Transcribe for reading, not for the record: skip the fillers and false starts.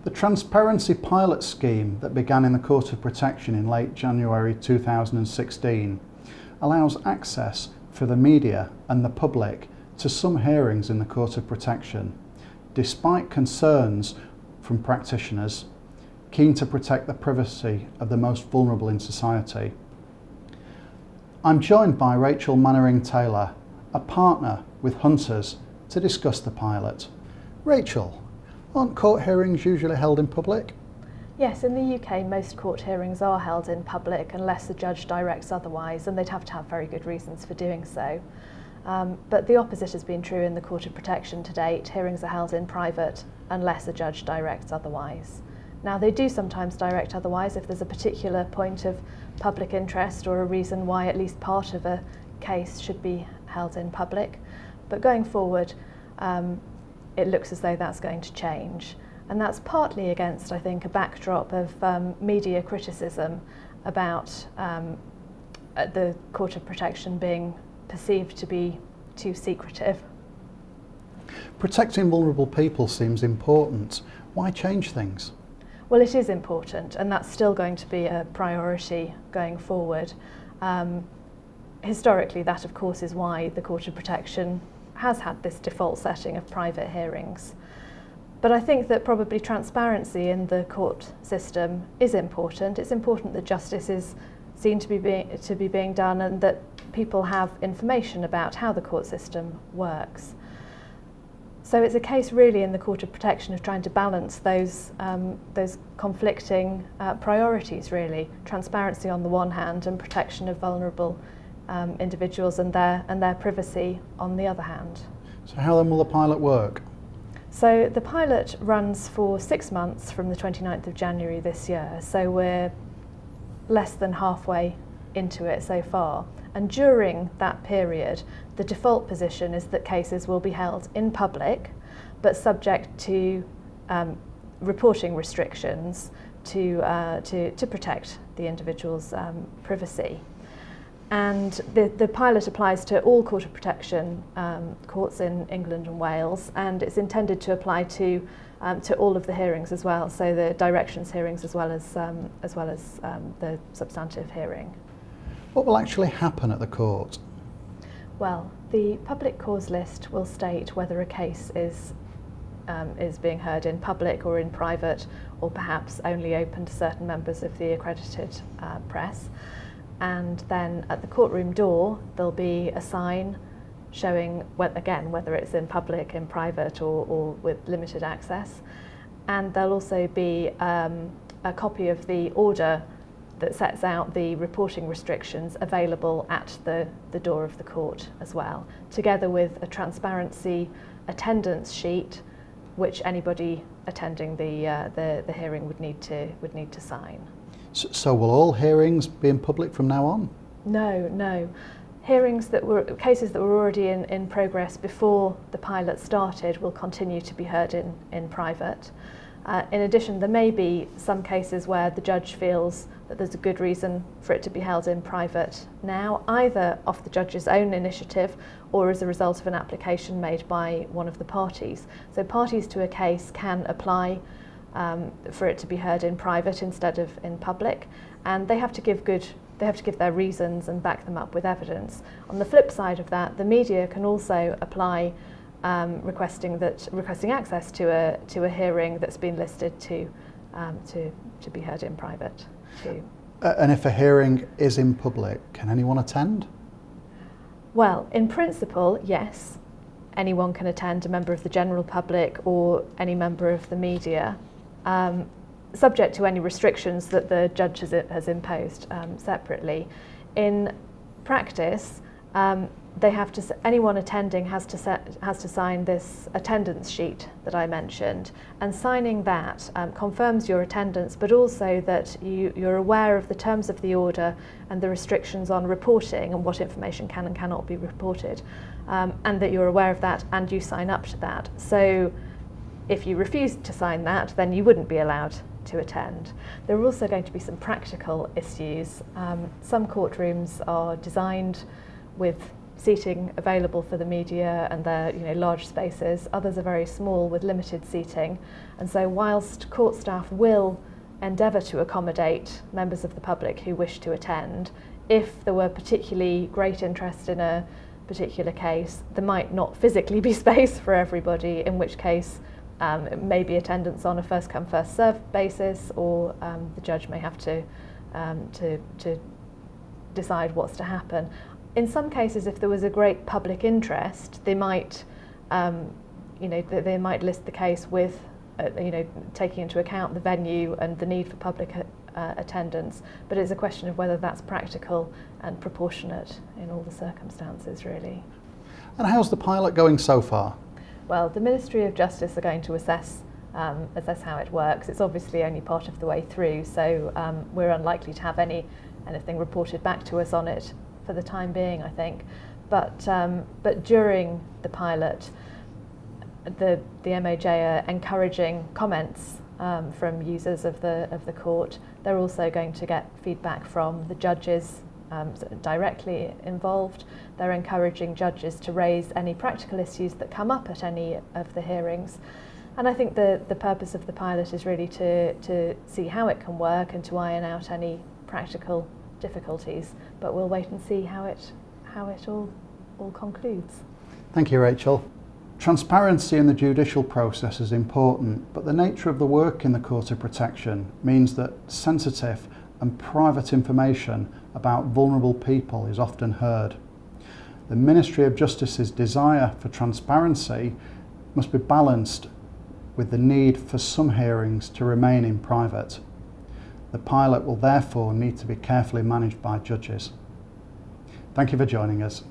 The transparency pilot scheme that began in the Court of Protection in late January 2016 allows access for the media and the public to some hearings in the Court of Protection, despite concerns from practitioners keen to protect the privacy of the most vulnerable in society. I'm joined by Rachel Mainwaring-Taylor, a partner with Hunters, to discuss the pilot. Rachel, aren't court hearings usually held in public? Yes, in the UK most court hearings are held in public unless the judge directs otherwise, and they'd have to have very good reasons for doing so. But the opposite has been true in the Court of Protection to date. Hearings are held in private unless a judge directs otherwise. Now, they do sometimes direct otherwise if there's a particular point of public interest or a reason why at least part of a case should be held in public. But going forward, it looks as though that's going to change. And that's partly against, I think, a backdrop of media criticism about the Court of Protection being perceived to be too secretive. Protecting vulnerable people seems important. Why change things? Well, it is important, and that's still going to be a priority going forward. Historically, that of course is why the Court of Protection has had this default setting of private hearings. But I think that probably transparency in the court system is important. It's important that justice is seen to be being done and that people have information about how the court system works. So it's a case really in the Court of Protection of trying to balance those conflicting priorities really. Transparency on the one hand and protection of vulnerable individuals and their privacy on the other hand. So how then will the pilot work? So the pilot runs for 6 months from the 29th of January this year, so we're less than halfway into it so far. And during that period, the default position is that cases will be held in public, but subject to reporting restrictions to protect the individual's privacy. And the pilot applies to all Court of Protection courts in England and Wales, and it's intended to apply to all of the hearings as well, so the directions hearings as well as the substantive hearing. What will actually happen at the court? Well, the public cause list will state whether a case is being heard in public or in private, or perhaps only open to certain members of the accredited press. And then at the courtroom door there'll be a sign showing whether it's in public, in private or with limited access. And there'll also be a copy of the order that sets out the reporting restrictions available at the door of the court as well, together with a transparency attendance sheet which anybody attending the hearing would need to sign. So will all hearings be in public from now on? No. Cases that were already in progress before the pilot started will continue to be heard in private. In addition, there may be some cases where the judge feels that there's a good reason for it to be held in private now, either off the judge's own initiative or as a result of an application made by one of the parties. So parties to a case can apply for it to be heard in private instead of in public, and they have to give their reasons and back them up with evidence. On the flip side of that, the media can also apply requesting access to a hearing that's been listed to be heard in private too. And if a hearing is in public, can anyone attend? Well, in principle, yes. Anyone can attend, a member of the general public or any member of the media, subject to any restrictions that the judge has imposed separately. In practice, anyone attending has to sign this attendance sheet that I mentioned, and signing that confirms your attendance, but also that you're aware of the terms of the order and the restrictions on reporting and what information can and cannot be reported, and that you're aware of that and you sign up to that. So if you refuse to sign that, then you wouldn't be allowed to attend. There are also going to be some practical issues. Some courtrooms are designed with seating available for the media, and they're large spaces. Others are very small with limited seating, and so whilst court staff will endeavour to accommodate members of the public who wish to attend, if there were particularly great interest in a particular case, there might not physically be space for everybody, in which case it may be attendance on a first come first served basis, or the judge may have to decide what's to happen. In some cases, if there was a great public interest, they might they might list the case with taking into account the venue and the need for public attendance, but it's a question of whether that's practical and proportionate in all the circumstances, really. And how's the pilot going so far? Well, the Ministry of Justice are going to assess how it works. It's obviously only part of the way through, so we're unlikely to have anything reported back to us on it for the time being, I think. But during the pilot, the MOJ are encouraging comments from users of the court. They're also going to get feedback from the judges directly involved. They're encouraging judges to raise any practical issues that come up at any of the hearings. And I think the purpose of the pilot is really to see how it can work and to iron out any practical difficulties. But we'll wait and see how it all concludes. Thank you, Rachel. Transparency in the judicial process is important, but the nature of the work in the Court of Protection means that sensitive and private information about vulnerable people is often heard. The Ministry of Justice's desire for transparency must be balanced with the need for some hearings to remain in private. The pilot will therefore need to be carefully managed by judges. Thank you for joining us.